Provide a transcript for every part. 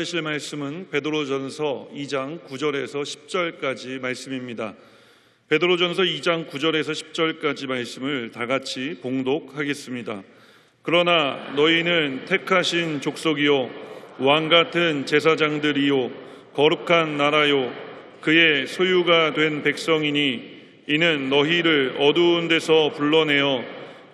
하실 말씀은 베드로전서 2장 9절에서 10절까지 말씀입니다. 베드로전서 2장 9절에서 10절까지 말씀을 다 같이 봉독하겠습니다. 그러나 너희는 택하신 족속이요 왕같은 제사장들이요 거룩한 나라요 그의 소유가 된 백성이니 이는 너희를 어두운 데서 불러내어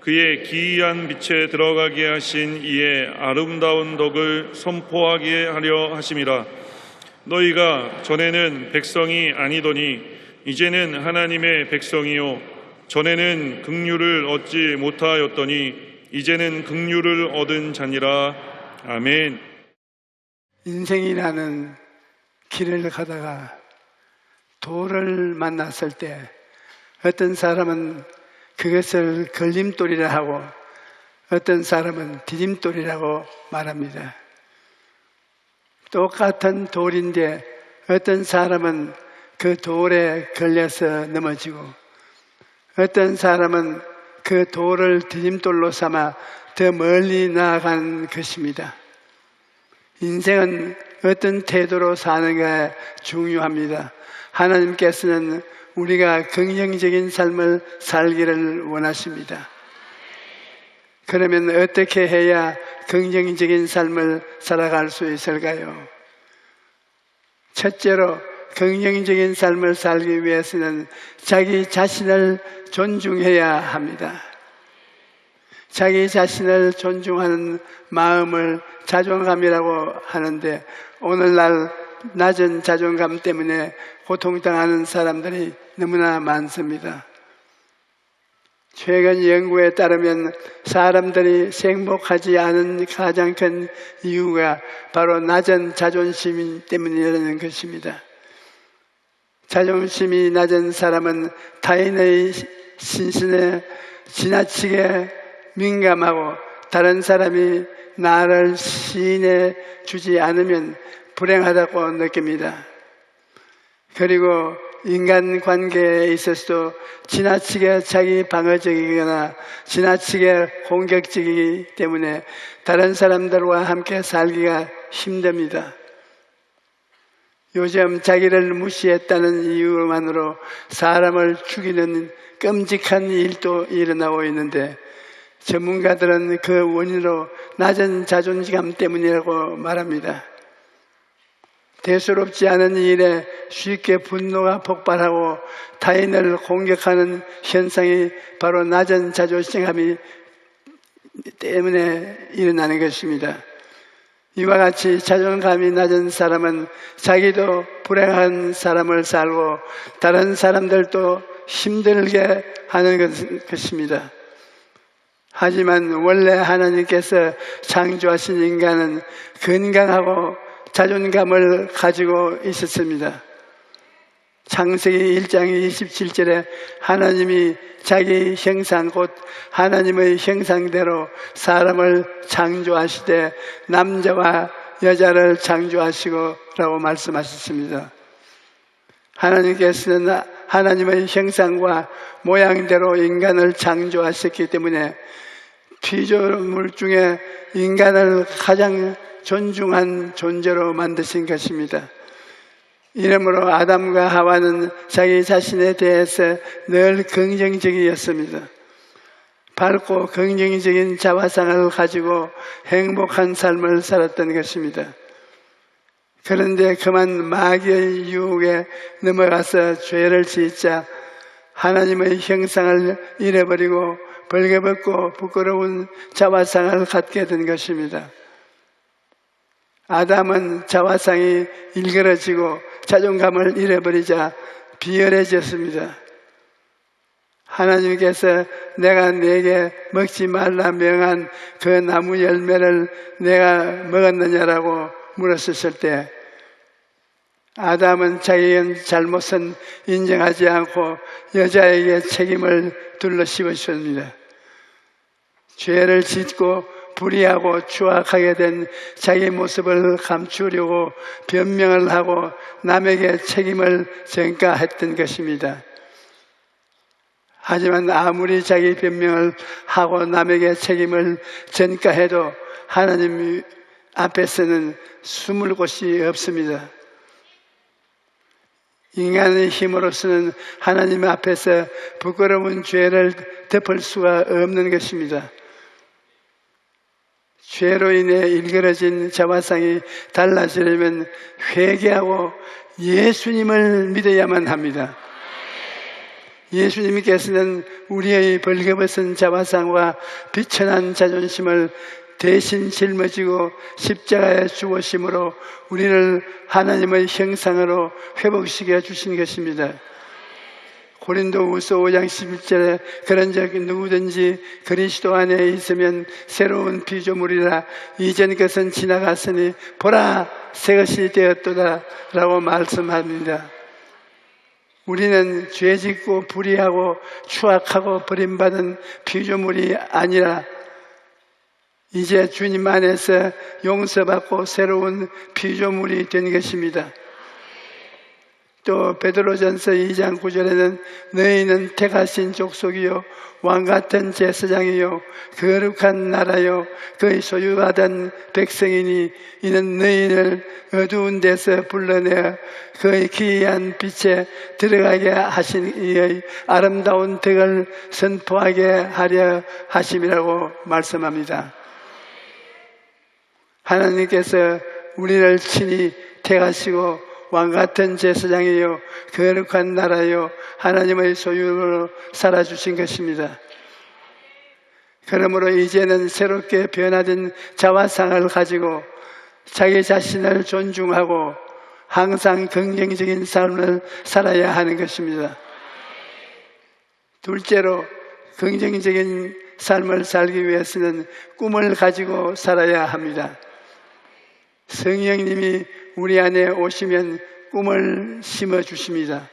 그의 기이한 빛에 들어가게 하신 이의 아름다운 덕을 선포하게 하려 하심이라. 너희가 전에는 백성이 아니더니 이제는 하나님의 백성이요 전에는 긍휼을 얻지 못하였더니 이제는 긍휼을 얻은 자니라. 아멘. 인생이라는 길을 가다가 돌을 만났을 때 어떤 사람은 그것을 걸림돌이라 하고 어떤 사람은 디딤돌이라고 말합니다. 똑같은 돌인데 어떤 사람은 그 돌에 걸려서 넘어지고 어떤 사람은 그 돌을 디딤돌로 삼아 더 멀리 나아간 것입니다. 인생은 어떤 태도로 사는가 중요합니다. 하나님께서는 우리가 긍정적인 삶을 살기를 원하십니다. 그러면 어떻게 해야 긍정적인 삶을 살아갈 수 있을까요? 첫째로 긍정적인 삶을 살기 위해서는 자기 자신을 존중해야 합니다. 자기 자신을 존중하는 마음을 자존감이라고 하는데 오늘날 낮은 자존감 때문에 고통당하는 사람들이 너무나 많습니다. 최근 연구에 따르면 사람들이 행복하지 않은 가장 큰 이유가 바로 낮은 자존심 때문이라는 것입니다. 자존심이 낮은 사람은 타인의 신신에 지나치게 민감하고 다른 사람이 나를 시인해 주지 않으면 불행하다고 느낍니다. 그리고 인간관계에 있어서도 지나치게 자기 방어적이거나 지나치게 공격적이기 때문에 다른 사람들과 함께 살기가 힘듭니다. 요즘 자기를 무시했다는 이유만으로 사람을 죽이는 끔찍한 일도 일어나고 있는데 전문가들은 그 원인으로 낮은 자존감 때문이라고 말합니다. 대수롭지 않은 일에 쉽게 분노가 폭발하고 타인을 공격하는 현상이 바로 낮은 자존감이 때문에 일어나는 것입니다. 이와 같이 자존감이 낮은 사람은 자기도 불행한 사람을 살고 다른 사람들도 힘들게 하는 것입니다. 하지만 원래 하나님께서 창조하신 인간은 건강하고 자존감을 가지고 있었습니다. 창세기 1장 27절에 하나님이 자기 형상 곧 하나님의 형상대로 사람을 창조하시되 남자와 여자를 창조하시고 라고 말씀하셨습니다. 하나님께서는 하나님의 형상과 모양대로 인간을 창조하셨기 때문에 피조물 중에 인간을 가장 존중한 존재로 만드신 것입니다. 이러므로 아담과 하와는 자기 자신에 대해서 늘 긍정적이었습니다. 밝고 긍정적인 자화상을 가지고 행복한 삶을 살았던 것입니다. 그런데 그만 마귀의 유혹에 넘어가서 죄를 짓자 하나님의 형상을 잃어버리고 벌거벗고 부끄러운 자화상을 갖게 된 것입니다. 아담은 자화상이 일그러지고 자존감을 잃어버리자 비열해졌습니다. 하나님께서 내가 네게 먹지 말라 명한 그 나무 열매를 내가 먹었느냐라고 물었을 때 아담은 자기의 잘못은 인정하지 않고 여자에게 책임을 둘러 씌웠습니다. 죄를 짓고 불의하고 추악하게 된 자기 모습을 감추려고 변명을 하고 남에게 책임을 전가했던 것입니다. 하지만 아무리 자기 변명을 하고 남에게 책임을 전가해도 하나님 앞에서는 숨을 곳이 없습니다. 인간의 힘으로서는 하나님 앞에서 부끄러운 죄를 덮을 수가 없는 것입니다. 죄로 인해 일그러진 자화상이 달라지려면 회개하고 예수님을 믿어야만 합니다. 예수님께서는 우리의 벌거벗은 자화상과 비천한 자존심을 대신 짊어지고 십자가에 죽으심으로 우리를 하나님의 형상으로 회복시켜 주신 것입니다. 고린도후서 5장 11절에 그런즉 누구든지 그리스도 안에 있으면 새로운 피조물이라 이전 것은 지나갔으니 보라 새것이 되었도다 라고 말씀합니다. 우리는 죄짓고 불의하고 추악하고 버림받은 피조물이 아니라 이제 주님 안에서 용서받고 새로운 피조물이 된 것입니다. 또 베드로전서 2장 9절에는 너희는 택하신 족속이요 왕같은 제사장이요 거룩한 나라요 그의 소유받은 백성이니 이는 너희를 어두운 데서 불러내어 그의 기이한 빛에 들어가게 하신 이의 아름다운 덕을 선포하게 하려 하심이라고 말씀합니다. 하나님께서 우리를 친히 택하시고 왕같은 제사장이요 거룩한 나라요 하나님의 소유로 살아주신 것입니다. 그러므로 이제는 새롭게 변화된 자화상을 가지고 자기 자신을 존중하고 항상 긍정적인 삶을 살아야 하는 것입니다. 둘째로 긍정적인 삶을 살기 위해서는 꿈을 가지고 살아야 합니다. 성령님이 우리 안에 오시면 꿈을 심어 주십니다.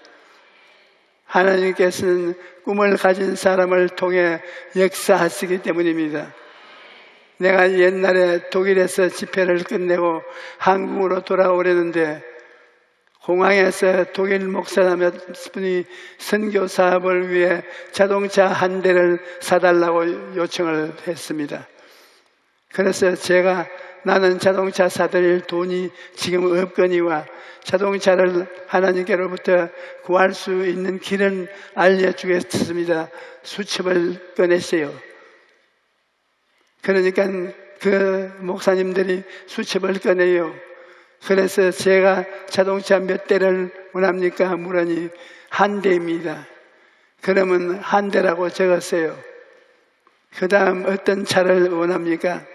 하나님께서는 꿈을 가진 사람을 통해 역사하시기 때문입니다. 내가 옛날에 독일에서 집회를 끝내고 한국으로 돌아오려는데 공항에서 독일 목사 몇 분이 선교 사업을 위해 자동차 한 대를 사달라고 요청을 했습니다. 그래서 제가 나는 자동차 사드릴 돈이 지금 없거니와 자동차를 하나님께로부터 구할 수 있는 길을 알려주겠습니다. 수첩을 꺼냈어요. 그러니까 그 목사님들이 수첩을 꺼내요. 그래서 제가 자동차 몇 대를 원합니까? 물으니 한 대입니다. 그러면 한 대라고 적었어요. 그 다음 어떤 차를 원합니까?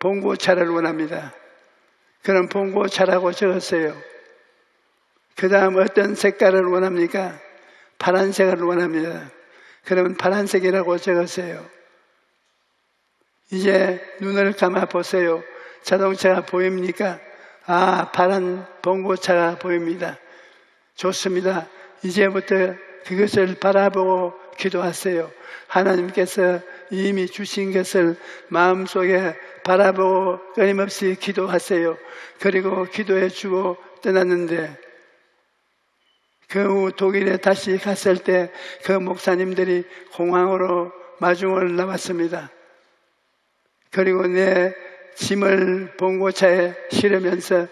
봉고차를 원합니다. 그럼 봉고차라고 적었어요. 그 다음 어떤 색깔을 원합니까? 파란색을 원합니다. 그러면 파란색이라고 적었어요. 이제 눈을 감아 보세요. 자동차가 보입니까? 아, 파란 봉고차가 보입니다. 좋습니다. 이제부터 그것을 바라보고 기도하세요. 하나님께서 이미 주신 것을 마음속에 바라보고 끊임없이 기도하세요. 그리고 기도해 주고 떠났는데 그 후 독일에 다시 갔을 때 그 목사님들이 공항으로 마중을 나왔습니다. 그리고 내 짐을 봉고차에 실으면서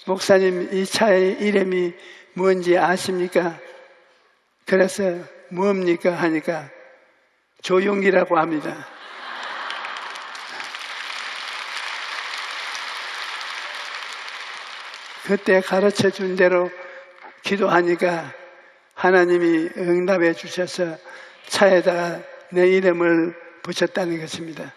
목사님 이 차의 이름이 뭔지 아십니까? 그래서 뭡니까? 하니까 조용기라고 합니다. 그때 가르쳐 준 대로 기도하니까 하나님이 응답해 주셔서 차에다가 내 이름을 붙였다는 것입니다.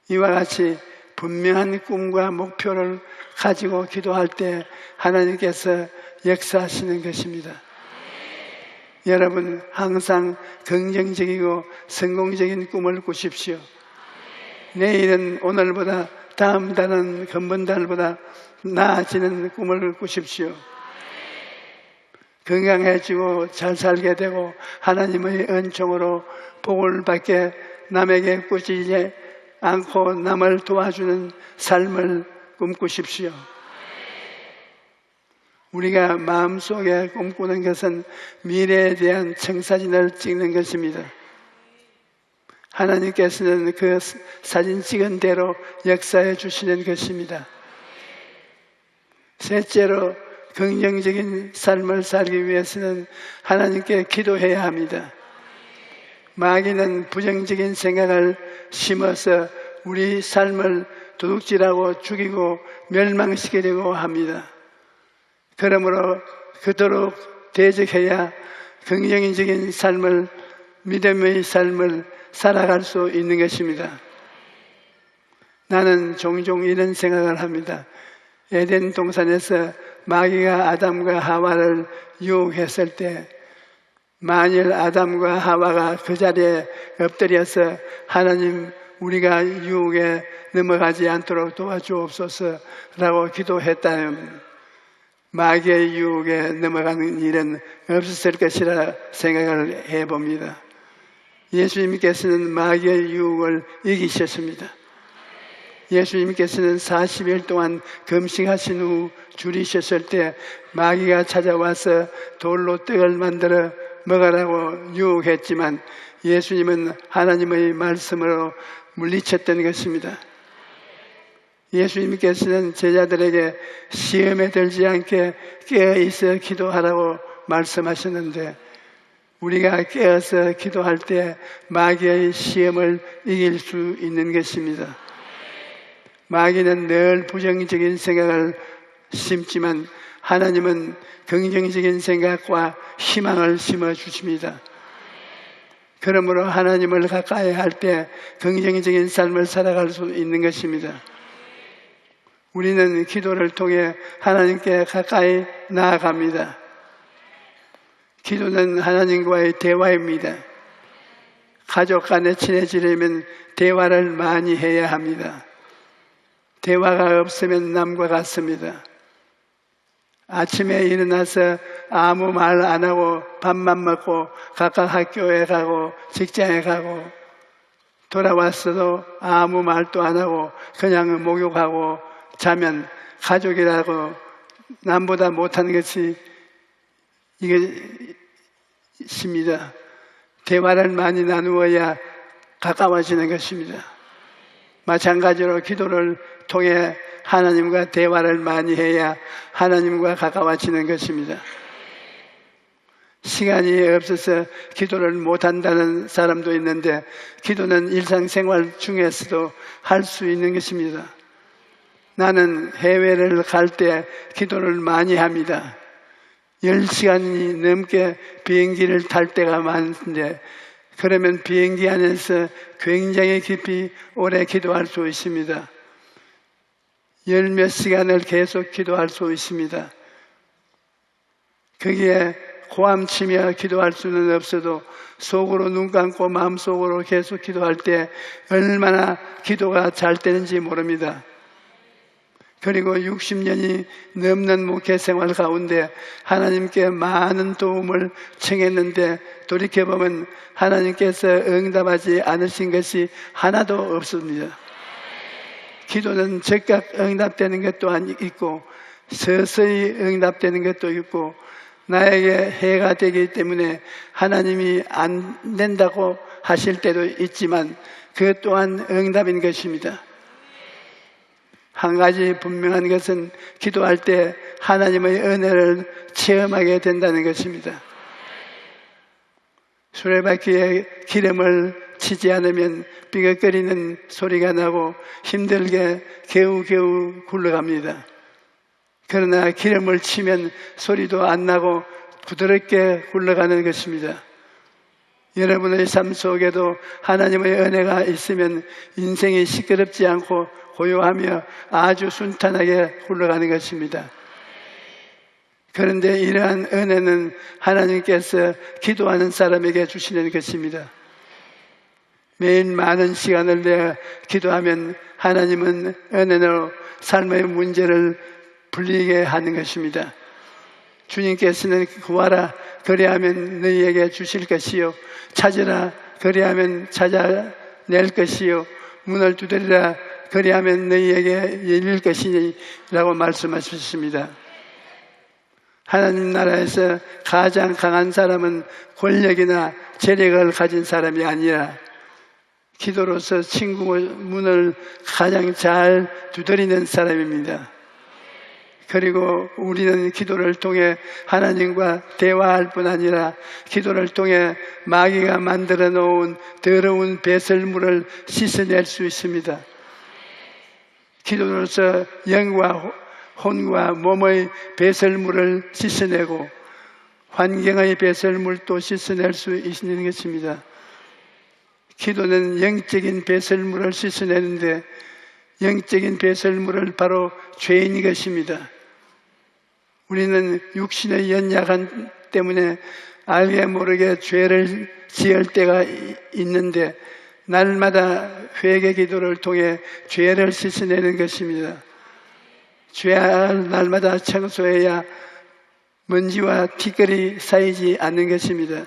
이와 같이 분명한 꿈과 목표를 가지고 기도할 때 하나님께서 역사하시는 것입니다. 여러분 항상 긍정적이고 성공적인 꿈을 꾸십시오. 내일은 오늘보다 다음 달은 금번 달보다 나아지는 꿈을 꾸십시오. 건강해지고 잘 살게 되고 하나님의 은총으로 복을 받게 남에게 꾸짖지 않고 남을 도와주는 삶을 꿈꾸십시오. 우리가 마음속에 꿈꾸는 것은 미래에 대한 청사진을 찍는 것입니다. 하나님께서는 그 사진 찍은 대로 역사해 주시는 것입니다. 셋째로, 긍정적인 삶을 살기 위해서는 하나님께 기도해야 합니다. 마귀는 부정적인 생각을 심어서 우리 삶을 도둑질하고 죽이고 멸망시키려고 합니다. 그러므로 그토록 대적해야 긍정적인 삶을, 믿음의 삶을 살아갈 수 있는 것입니다. 나는 종종 이런 생각을 합니다. 에덴 동산에서 마귀가 아담과 하와를 유혹했을 때, 만일 아담과 하와가 그 자리에 엎드려서 하나님, 우리가 유혹에 넘어가지 않도록 도와주옵소서라고 기도했다면 마귀의 유혹에 넘어가는 일은 없었을 것이라 생각을 해봅니다. 예수님께서는 마귀의 유혹을 이기셨습니다. 예수님께서는 40일 동안 금식하신 후 줄이셨을 때 마귀가 찾아와서 돌로 떡을 만들어 먹으라고 유혹했지만 예수님은 하나님의 말씀으로 물리쳤던 것입니다. 예수님께서는 제자들에게 시험에 들지 않게 깨어있어 기도하라고 말씀하셨는데, 우리가 깨어서 기도할 때 마귀의 시험을 이길 수 있는 것입니다. 마귀는 늘 부정적인 생각을 심지만 하나님은 긍정적인 생각과 희망을 심어주십니다. 그러므로 하나님을 가까이 할 때 긍정적인 삶을 살아갈 수 있는 것입니다. 우리는 기도를 통해 하나님께 가까이 나아갑니다. 기도는 하나님과의 대화입니다. 가족 간에 친해지려면 대화를 많이 해야 합니다. 대화가 없으면 남과 같습니다. 아침에 일어나서 아무 말 안 하고 밥만 먹고 각각 학교에 가고 직장에 가고 돌아왔어도 아무 말도 안 하고 그냥 목욕하고 자면 가족이라고 남보다 못한 것이 이것입니다. 대화를 많이 나누어야 가까워지는 것입니다. 마찬가지로 기도를 통해 하나님과 대화를 많이 해야 하나님과 가까워지는 것입니다. 시간이 없어서 기도를 못한다는 사람도 있는데, 기도는 일상생활 중에서도 할 수 있는 것입니다. 나는 해외를 갈 때 기도를 많이 합니다. 10시간이 넘게 비행기를 탈 때가 많은데, 그러면 비행기 안에서 굉장히 깊이 오래 기도할 수 있습니다. 10몇 시간을 계속 기도할 수 있습니다. 거기에 고함치며 기도할 수는 없어도 속으로 눈 감고 마음속으로 계속 기도할 때 얼마나 기도가 잘 되는지 모릅니다. 그리고 60년이 넘는 목회 생활 가운데 하나님께 많은 도움을 청했는데 돌이켜보면 하나님께서 응답하지 않으신 것이 하나도 없습니다. 기도는 즉각 응답되는 것도 있고 서서히 응답되는 것도 있고, 나에게 해가 되기 때문에 하나님이 안 된다고 하실 때도 있지만 그것 또한 응답인 것입니다. 한 가지 분명한 것은 기도할 때 하나님의 은혜를 체험하게 된다는 것입니다. 수레바퀴에 기름을 치지 않으면 삐걱거리는 소리가 나고 힘들게 겨우겨우 굴러갑니다. 그러나 기름을 치면 소리도 안 나고 부드럽게 굴러가는 것입니다. 여러분의 삶 속에도 하나님의 은혜가 있으면 인생이 시끄럽지 않고 고요하며 아주 순탄하게 굴러가는 것입니다. 그런데 이러한 은혜는 하나님께서 기도하는 사람에게 주시는 것입니다. 매일 많은 시간을 내어 기도하면 하나님은 은혜로 삶의 문제를 풀리게 하는 것입니다. 주님께서는 구하라 그리하면 너희에게 주실 것이요, 찾으라 그리하면 찾아낼 것이요, 문을 두드리라 그리하면 너희에게 열릴 것이니 라고 말씀하셨습니다. 하나님 나라에서 가장 강한 사람은 권력이나 재력을 가진 사람이 아니라 기도로서 친구 문을 가장 잘 두드리는 사람입니다. 그리고 우리는 기도를 통해 하나님과 대화할 뿐 아니라 기도를 통해 마귀가 만들어 놓은 더러운 배설물을 씻어낼 수 있습니다. 기도로서 영과 혼과 몸의 배설물을 씻어내고 환경의 배설물도 씻어낼 수 있는 것입니다. 기도는 영적인 배설물을 씻어내는데 영적인 배설물을 바로 죄인 것입니다. 우리는 육신의 연약함 때문에 알게 모르게 죄를 지을 때가 있는데 날마다 회개 기도를 통해 죄를 씻어내는 것입니다. 죄를 날마다 청소해야 먼지와 티끌이 쌓이지 않는 것입니다.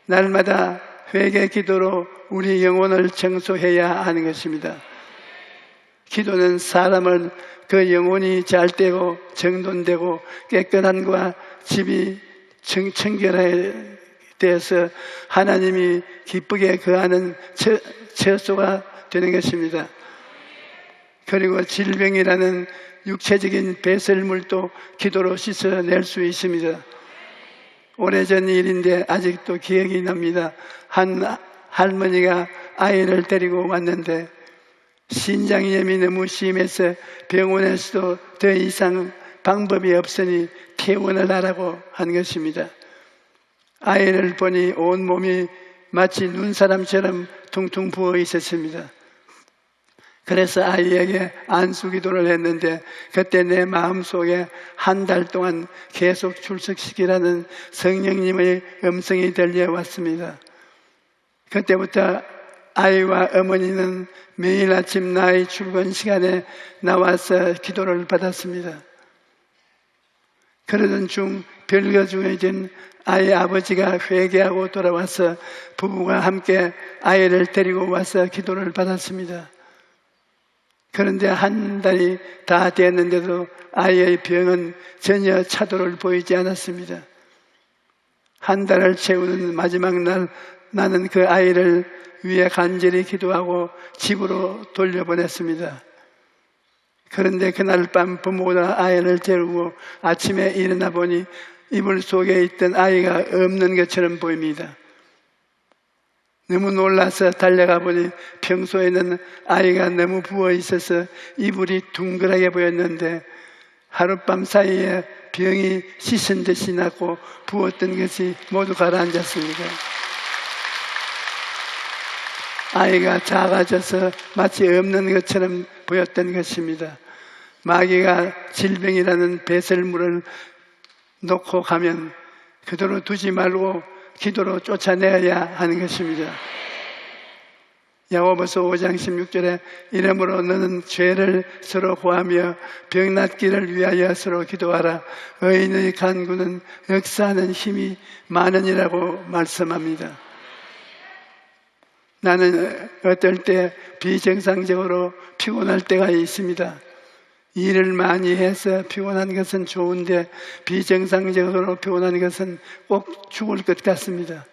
날마다 회개 기도로 우리 영혼을 청소해야 하는 것입니다. 기도는 사람을 그 영혼이 잘 되고 정돈되고 깨끗함과 집이 청결에 대해서 하나님이 기쁘게 거하는 처소가 되는 것입니다. 그리고 질병이라는 육체적인 배설물도 기도로 씻어낼 수 있습니다. 오래전 일인데 아직도 기억이 납니다. 한 할머니가 아이를 데리고 왔는데 신장염이 너무 심해서 병원에서도 더 이상 방법이 없으니 퇴원을 하라고 한 것입니다. 아이를 보니 온몸이 마치 눈사람처럼 퉁퉁 부어 있었습니다. 그래서 아이에게 안수기도를 했는데 그때 내 마음속에 한 달 동안 계속 출석시키라는 성령님의 음성이 들려왔습니다. 그때부터 아이와 어머니는 매일 아침 나의 출근 시간에 나와서 기도를 받았습니다. 그러던 중 별거중해진 아이 아버지가 회개하고 돌아와서 부부가 함께 아이를 데리고 와서 기도를 받았습니다. 그런데 한 달이 다 됐는데도 아이의 병은 전혀 차도를 보이지 않았습니다. 한 달을 채우는 마지막 날 나는 그 아이를 위해 간절히 기도하고 집으로 돌려보냈습니다. 그런데 그날 밤 부모가 아이를 데리고 아침에 일어나 보니 이불 속에 있던 아이가 없는 것처럼 보입니다. 너무 놀라서 달려가 보니 평소에는 아이가 너무 부어 있어서 이불이 둥그랗게 보였는데 하룻밤 사이에 병이 씻은 듯이 났고 부었던 것이 모두 가라앉았습니다. 아이가 작아져서 마치 없는 것처럼 보였던 것입니다. 마귀가 질병이라는 배설물을 놓고 가면 그대로 두지 말고 기도로 쫓아내야 하는 것입니다. 야고보서 5장 16절에 이러므로 너는 죄를 서로 고하며 병낫기를 위하여 서로 기도하라. 의인의 간구는 역사하는 힘이 많으니라고 말씀합니다. 나는 어떨 때 비정상적으로 피곤할 때가 있습니다. 일을 많이 해서 피곤한 것은 좋은데 비정상적으로 피곤한 것은 꼭 죽을 것 같습니다.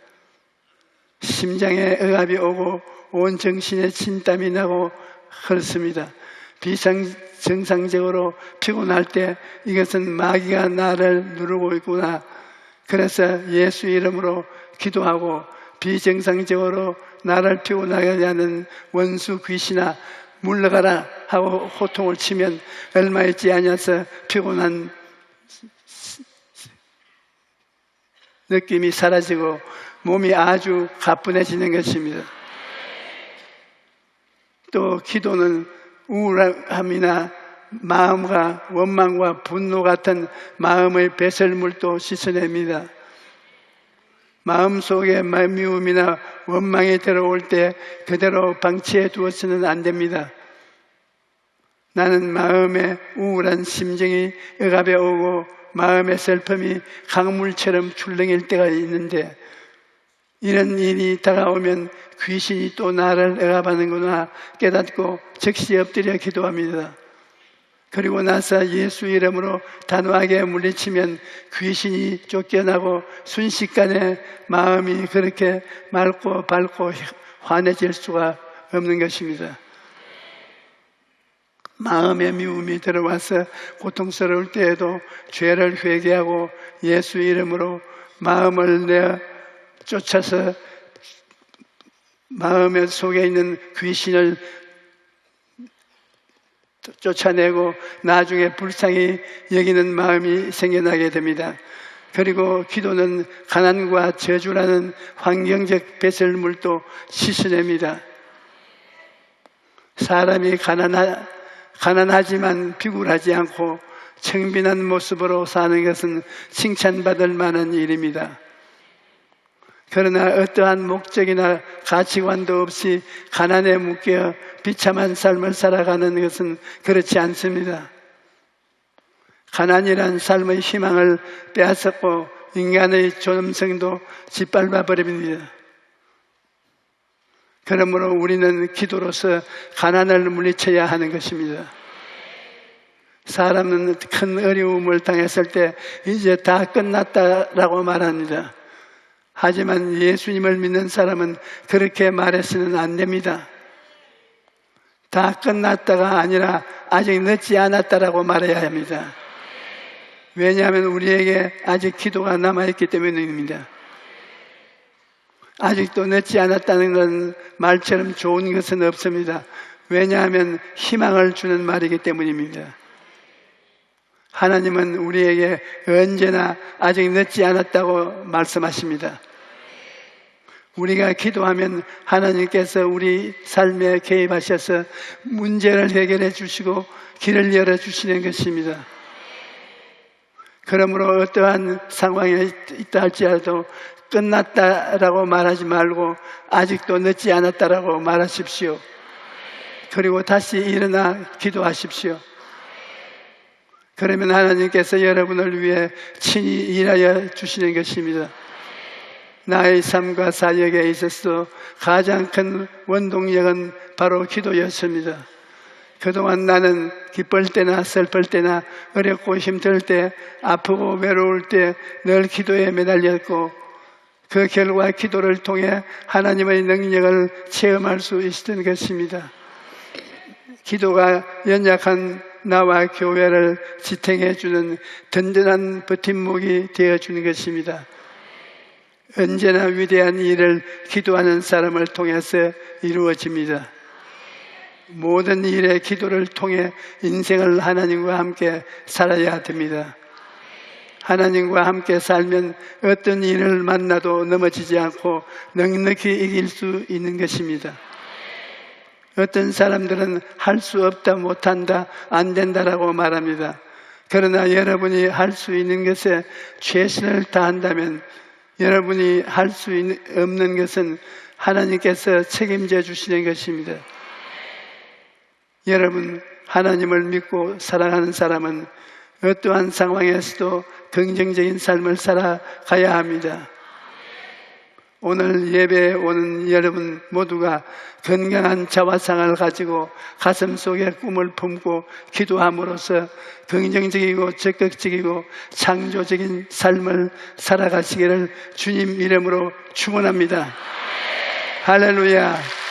심장에 억압이 오고 온 정신에 진땀이 나고 그렇습니다. 비정상적으로 피곤할 때 이것은 마귀가 나를 누르고 있구나. 그래서 예수 이름으로 기도하고 비정상적으로 나를 피곤하게 하는 원수 귀신아 물러가라 하고 호통을 치면 얼마 있지 않아서 피곤한 느낌이 사라지고 몸이 아주 가뿐해지는 것입니다. 또 기도는 우울함이나 마음과 원망과 분노 같은 마음의 배설물도 씻어냅니다. 마음속에 미움이나 원망이 들어올 때 그대로 방치해 두어서는 안 됩니다. 나는 마음에 우울한 심정이 억압해 오고 마음의 슬픔이 강물처럼 출렁일 때가 있는데 이런 일이 다가오면 귀신이 또 나를 억압하는구나 깨닫고 즉시 엎드려 기도합니다. 그리고 나서 예수 이름으로 단호하게 물리치면 귀신이 쫓겨나고 순식간에 마음이 그렇게 맑고 밝고 환해질 수가 없는 것입니다. 마음의 미움이 들어와서 고통스러울 때에도 죄를 회개하고 예수 이름으로 마음을 내어 쫓아서 마음의 속에 있는 귀신을 쫓아내고 나중에 불쌍히 여기는 마음이 생겨나게 됩니다. 그리고 기도는 가난과 저주라는 환경적 배설물도 씻어냅니다. 사람이 가난하지만 비굴하지 않고 청빈한 모습으로 사는 것은 칭찬받을 만한 일입니다. 그러나 어떠한 목적이나 가치관도 없이 가난에 묶여 비참한 삶을 살아가는 것은 그렇지 않습니다. 가난이란 삶의 희망을 빼앗았고 인간의 존엄성도 짓밟아 버립니다. 그러므로 우리는 기도로서 가난을 물리쳐야 하는 것입니다. 사람은 큰 어려움을 당했을 때 이제 다 끝났다라고 말합니다. 하지만 예수님을 믿는 사람은 그렇게 말해서는 안 됩니다. 다 끝났다가 아니라 아직 늦지 않았다라고 말해야 합니다. 왜냐하면 우리에게 아직 기도가 남아있기 때문입니다. 아직도 늦지 않았다는 건 말처럼 좋은 것은 없습니다. 왜냐하면 희망을 주는 말이기 때문입니다. 하나님은 우리에게 언제나 아직 늦지 않았다고 말씀하십니다. 우리가 기도하면 하나님께서 우리 삶에 개입하셔서 문제를 해결해 주시고 길을 열어 주시는 것입니다. 그러므로 어떠한 상황에 있다 할지라도 끝났다라고 말하지 말고 아직도 늦지 않았다라고 말하십시오. 그리고 다시 일어나 기도하십시오. 그러면 하나님께서 여러분을 위해 친히 일하여 주시는 것입니다. 나의 삶과 사역에 있어서 가장 큰 원동력은 바로 기도였습니다. 그동안 나는 기쁠 때나 슬플 때나 어렵고 힘들 때 아프고 외로울 때 늘 기도에 매달렸고 그 결과 기도를 통해 하나님의 능력을 체험할 수 있었던 것입니다. 기도가 연약한 나와 교회를 지탱해 주는 든든한 버팀목이 되어 주는 것입니다. 언제나 위대한 일을 기도하는 사람을 통해서 이루어집니다. 모든 일에 기도를 통해 인생을 하나님과 함께 살아야 됩니다. 하나님과 함께 살면 어떤 일을 만나도 넘어지지 않고 넉넉히 이길 수 있는 것입니다. 어떤 사람들은 할 수 없다, 못한다, 안 된다라고 말합니다. 그러나 여러분이 할 수 있는 것에 최선을 다한다면 여러분이 할 수 없는 것은 하나님께서 책임져 주시는 것입니다. 여러분, 하나님을 믿고 살아가는 사람은 어떠한 상황에서도 긍정적인 삶을 살아가야 합니다. 오늘 예배에 오는 여러분 모두가 건강한 자화상을 가지고 가슴 속에 꿈을 품고 기도함으로써 긍정적이고 적극적이고 창조적인 삶을 살아가시기를 주님 이름으로 축원합니다. 할렐루야.